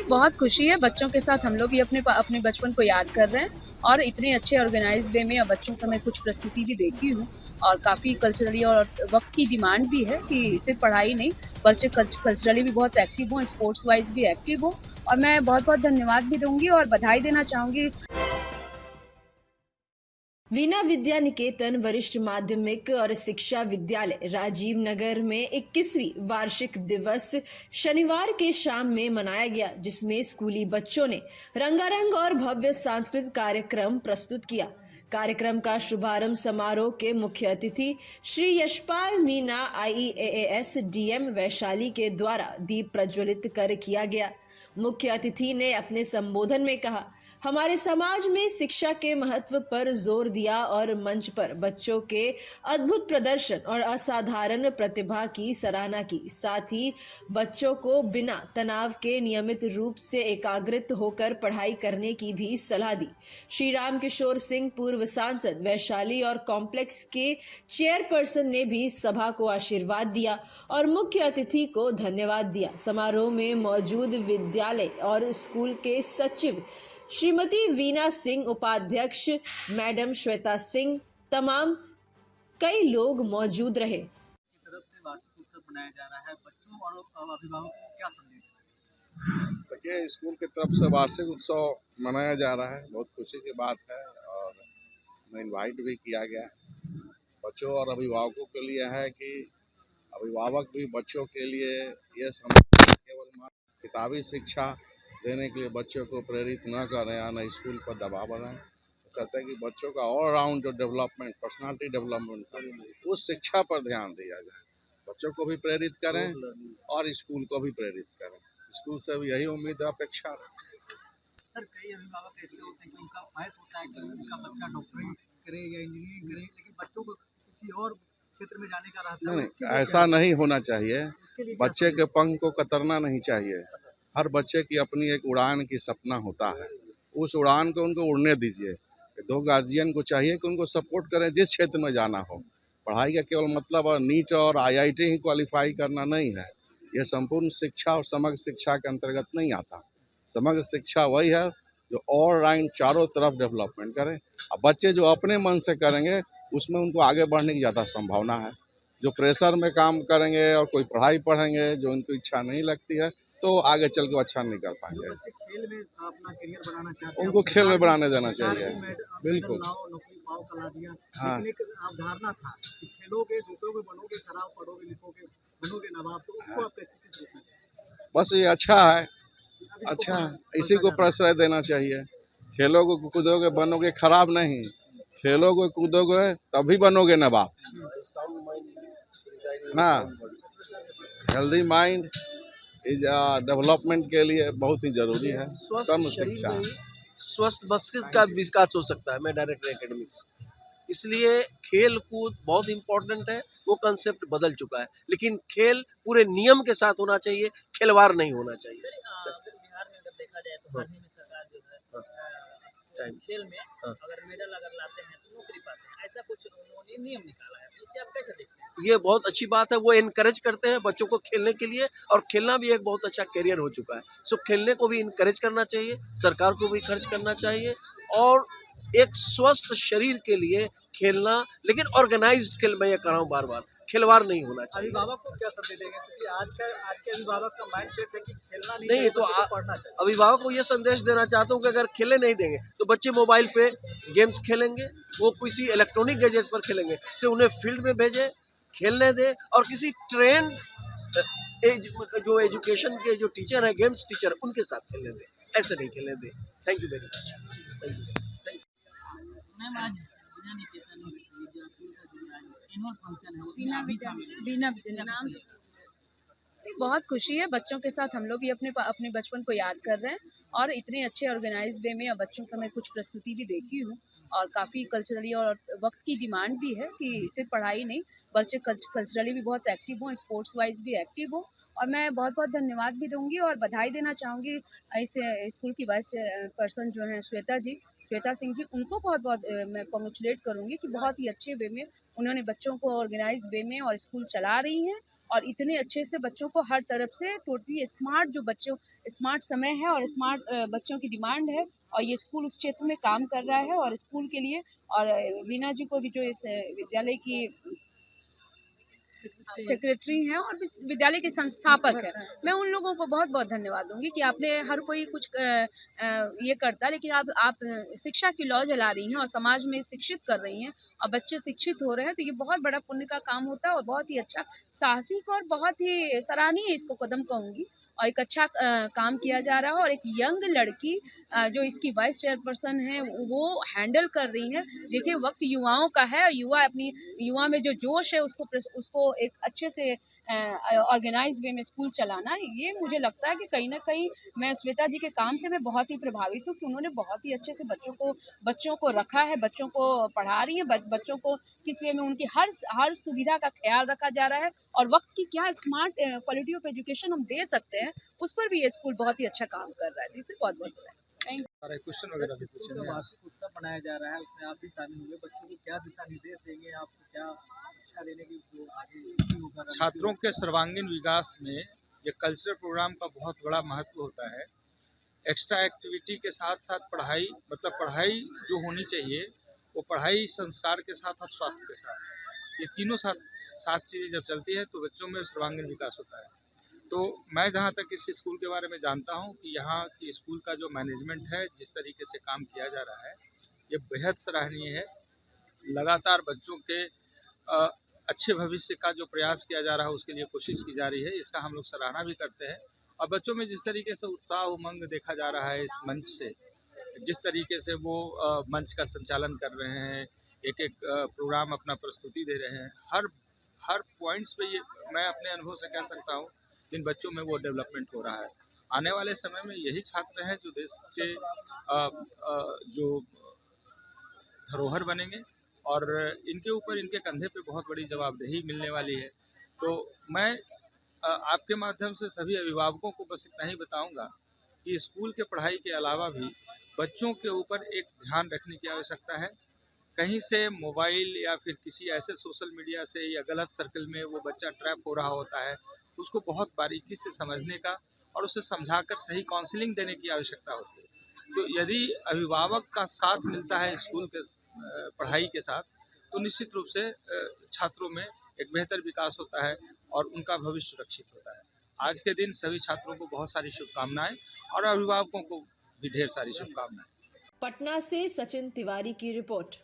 बहुत खुशी है, बच्चों के साथ हम लोग भी अपने बचपन को याद कर रहे हैं और इतने अच्छे ऑर्गेनाइज्ड वे में बच्चों का मैं कुछ प्रस्तुति भी देखी हूँ और काफ़ी कल्चरली और वक्त की डिमांड भी है कि सिर्फ पढ़ाई नहीं, बच्चे कल्चरली भी बहुत एक्टिव हों, स्पोर्ट्स वाइज भी एक्टिव हों। और मैं बहुत बहुत धन्यवाद भी दूंगी और बधाई देना चाहूँगी। वीना विद्या निकेतन वरिष्ठ माध्यमिक और शिक्षा विद्यालय राजीव नगर में 21वीं वार्षिक दिवस शनिवार के शाम में मनाया गया, जिसमें स्कूली बच्चों ने रंगारंग और भव्य सांस्कृतिक कार्यक्रम प्रस्तुत किया। कार्यक्रम का शुभारंभ समारोह के मुख्य अतिथि श्री यशपाल मीना IEAS DM वैशाली के द्वारा दीप प्रज्वलित कर किया गया। मुख्य अतिथि ने अपने संबोधन में कहा, हमारे समाज में शिक्षा के महत्व पर जोर दिया और मंच पर बच्चों के अद्भुत प्रदर्शन और असाधारण प्रतिभा की सराहना की। साथ ही बच्चों को बिना तनाव के नियमित रूप से एकाग्रित होकर पढ़ाई करने की भी सलाह दी। श्री राम किशोर सिंह पूर्व सांसद वैशाली और कॉम्प्लेक्स के चेयरपर्सन ने भी सभा को आशीर्वाद दिया और मुख्य अतिथि को धन्यवाद दिया। समारोह में मौजूद विद्यालय और स्कूल के सचिव श्रीमती वीना सिंह, उपाध्यक्ष मैडम श्वेता सिंह, तमाम कई लोग मौजूद रहे। की तरफ से वार्षिक उत्सव मनाया जा रहा है, बच्चों और अभिभावकों को क्या संदेश देना? देखिए, स्कूल की तरफ से वार्षिक उत्सव मनाया जा रहा है, बहुत खुशी की बात है और मैं इनवाइट भी किया गया है। बच्चों और अभिभावकों के लिए है कि अभिभावक भी बच्चों के लिए ये समझ केवल किताबी शिक्षा देने के लिए बच्चों को प्रेरित न करें या न स्कूल पर दबाव बनाएं। चाहते हैं कि बच्चों का ऑल राउंड जो डेवलपमेंट, पर्सनालिटी डेवलपमेंट था, उस शिक्षा पर ध्यान दिया जाए। बच्चों को भी प्रेरित करें और स्कूल को भी प्रेरित करें। स्कूल से भी यही उम्मीद अपेक्षा रखें। सर, कई अभिभावक ऐसे होते हैं कि उनका ख्वाहिश होता है कि उनका बच्चा डॉक्टरिंग करे या इंजीनियरिंग करे, लेकिन बच्चों को किसी और क्षेत्र में जाने का रहता है। नहीं, ऐसा नहीं होना चाहिए। बच्चे के पंख को कतरना नहीं चाहिए। हर बच्चे की अपनी एक उड़ान की सपना होता है, उस उड़ान को उनको उड़ने दीजिए। दो गार्जियन को चाहिए कि उनको सपोर्ट करें जिस क्षेत्र में जाना हो। पढ़ाई का केवल मतलब नीट और IIT ही क्वालिफाई करना नहीं है। यह संपूर्ण शिक्षा और समग्र शिक्षा के अंतर्गत नहीं आता। समग्र शिक्षा वही है जो ऑल राउंड चारों तरफ डेवलपमेंट करे। अब बच्चे जो अपने मन से करेंगे उसमें उनको आगे बढ़ने की ज़्यादा संभावना है। जो प्रेशर में काम करेंगे और कोई पढ़ाई पढ़ेंगे जो उनको इच्छा नहीं लगती है, तो आगे चल के अच्छा नहीं कर पाएंगे। खेल में अपना करियर बनाना चाहते हैं, उनको खेल में बनाने देना चाहिए। बिल्कुल। हाँ। एक अवधारणा था कि खेलोगे, जीतोगे, बनोगे खराब, पढ़ोगे, लिखोगे, बनोगे नवाब, तो उसको आप कैसे किस रूप में? बस ये अच्छा है, अच्छा इसी को प्रश्रय देना चाहिए। खेलोगे, कूदोगे, बनोगे खराब नहीं, खेलोगे, कूदोगे तभी बनोगे नवाब ना। हेल्दी माइंड इज डेवलपमेंट के लिए बहुत ही जरूरी है। सम शिक्षा, स्वस्थ मस्तिष्क का विकास हो सकता है। मैं डायरेक्टर एकेडमिक्स, इसलिए खेल कूद बहुत इम्पोर्टेंट है। वो कंसेप्ट बदल चुका है, लेकिन खेल पूरे नियम के साथ होना चाहिए, खिलवाड़ नहीं होना चाहिए। बिहार में अगर देखा जाए तो हाल ही में सरकार जो है खेल में अगर मेडल अगर लाते हैं तो नौकरी पाते हैं, ऐसा कुछ उन्होंने नियम निकाला है, तो इसे आप कैसे देखते हैं? ये बहुत अच्छी बात है। वो इनकरेज करते हैं बच्चों को खेलने के लिए, और खेलना भी एक बहुत अच्छा करियर हो चुका है। सो खेलने को भी इनकरेज करना चाहिए, सरकार को भी खर्च करना चाहिए, और एक स्वस्थ शरीर के लिए खेलना, लेकिन ऑर्गेनाइज्ड खेल। मैं ये कह रहा हूँ बार बार, खिलवाड़ नहीं होना चाहिए। अभिभावक को क्या संदेश देंगे, क्योंकि आज के अभिभावक का माइंडसेट है कि खेलना नहीं तो पढ़ना चाहिए। अभिभावक को ये संदेश देना चाहता हूँ कि अगर खेलने नहीं देंगे तो बच्चे मोबाइल पे गेम्स खेलेंगे, वो किसी इलेक्ट्रॉनिक गैजेट्स पर खेलेंगे। से उन्हें फील्ड में भेजें, खेलने दें, और किसी ट्रेंड जो एजुकेशन के जो टीचर हैं, गेम्स टीचर, उनके साथ खेलने दें, ऐसे नहीं खेलने दें। Thank you very much. Thank you. Ma'am, आज वीना निकेतन विद्यार्थियों का जो आज एनुअल फंक्शन है उसमें वीना आप भी विद्या शामिल हैं। वीना विद्या नाम बहुत खुशी है, बच्चों के साथ हम लोग भी अपने बचपन को याद कर रहे हैं और इतने अच्छे ऑर्गेनाइज्ड वे में बच्चों का मैं कुछ प्रस्तुति भी देखी हूँ और काफ़ी कल्चरली और वक्त की डिमांड भी है कि सिर्फ पढ़ाई नहीं, बच्चे कल्चरली भी बहुत एक्टिव हों, स्पोर्ट्स वाइज भी एक्टिव हों। और मैं बहुत बहुत धन्यवाद भी दूंगी और बधाई देना चाहूँगी इस स्कूल की वाइस पर्सन जो हैं श्वेता सिंह जी, उनको बहुत बहुत मैं कॉन्ग्रेचुलेट करूँगी कि बहुत ही अच्छे वे में उन्होंने बच्चों को ऑर्गेनाइज वे में और स्कूल चला रही हैं और इतने अच्छे से बच्चों को हर तरफ से टोटली स्मार्ट, जो बच्चों स्मार्ट समय है और स्मार्ट बच्चों की डिमांड है, और ये स्कूल उस क्षेत्र में काम कर रहा है। और स्कूल के लिए और वीना जी को भी, जो इस विद्यालय की सेक्रेटरी हैं और विद्यालय के संस्थापक हैं, मैं उन लोगों को बहुत बहुत धन्यवाद दूंगी कि आपने, हर कोई कुछ ये करता है, लेकिन आप शिक्षा की लौ जला रही हैं और समाज में शिक्षित कर रही हैं और बच्चे शिक्षित हो रहे हैं, तो ये बहुत बड़ा पुण्य का काम होता है और बहुत ही अच्छा, साहसिक और बहुत ही सराहनीय इसको कदम कहूँगी। और एक अच्छा काम किया जा रहा है और एक यंग लड़की जो इसकी वाइस चेयरपर्सन है वो हैंडल कर रही हैं। देखिए, वक्त युवाओं का है, युवा में जो जोश है उसको एक अच्छे से ऑर्गेनाइज वे में स्कूल चलाना, ये मुझे लगता है कि कहीं ना कहीं मैं श्वेता जी के काम से मैं बहुत ही प्रभावित हूँ कि उन्होंने बहुत ही अच्छे से बच्चों को रखा है, बच्चों को पढ़ा रही है, बच्चों को किस वे में उनकी हर सुविधा का ख्याल रखा जा रहा है और वक्त की क्या स्मार्ट क्वालिटी ऑफ एजुकेशन हम दे सकते हैं, उस पर भी ये स्कूल बहुत ही अच्छा काम कर रहा है, जिससे बहुत बहुत थैंक यू। क्वेश्चन वगैरह भी पूछेंगे। वार्षिक उत्सव मनाया जा रहा है, उसमें आप भी शामिल हुए, बच्चों को क्या दिशा निर्देश देंगे, आप क्या शिक्षा देने की जो आगे छात्रों के सर्वांगीण विकास में ये कल्चरल प्रोग्राम का बहुत बड़ा महत्व होता है। एक्स्ट्रा एक्टिविटी के साथ साथ पढ़ाई, मतलब पढ़ाई जो होनी चाहिए वो पढ़ाई संस्कार के साथ और स्वास्थ्य के साथ, ये तीनों साथ चीज़ें जब चलती है तो बच्चों में सर्वांगीण विकास होता है। तो मैं जहाँ तक इस स्कूल के बारे में जानता हूँ कि यहाँ की स्कूल का जो मैनेजमेंट है, जिस तरीके से काम किया जा रहा है, ये बेहद सराहनीय है। लगातार बच्चों के अच्छे भविष्य का जो प्रयास किया जा रहा है उसके लिए कोशिश की जा रही है, इसका हम लोग सराहना भी करते हैं। और बच्चों में जिस तरीके से उत्साह उमंग देखा जा रहा है इस मंच से, जिस तरीके से वो मंच का संचालन कर रहे हैं, एक एक प्रोग्राम अपना प्रस्तुति दे रहे हैं, हर पॉइंट्स पे ये मैं अपने अनुभव से कह सकता हूँ इन बच्चों में वो डेवलपमेंट हो रहा है। आने वाले समय में यही छात्र हैं जो देश के जो धरोहर बनेंगे और इनके ऊपर, इनके कंधे पे बहुत बड़ी जवाबदेही मिलने वाली है। तो मैं आपके माध्यम से सभी अभिभावकों को बस इतना ही बताऊंगा कि स्कूल के पढ़ाई के अलावा भी बच्चों के ऊपर एक ध्यान रखने की आवश्यकता है। कहीं से मोबाइल या फिर किसी ऐसे सोशल मीडिया से या गलत सर्कल में वो बच्चा ट्रैप हो रहा होता है, उसको बहुत बारीकी से समझने का और उसे समझाकर सही काउंसलिंग देने की आवश्यकता होती है। तो यदि अभिभावक का साथ मिलता है स्कूल के पढ़ाई के साथ, तो निश्चित रूप से छात्रों में एक बेहतर विकास होता है और उनका भविष्य सुरक्षित होता है। आज के दिन सभी छात्रों को बहुत सारी शुभकामनाएं और अभिभावकों को भी ढेर सारी शुभकामनाएं। पटना से सचिन तिवारी की रिपोर्ट।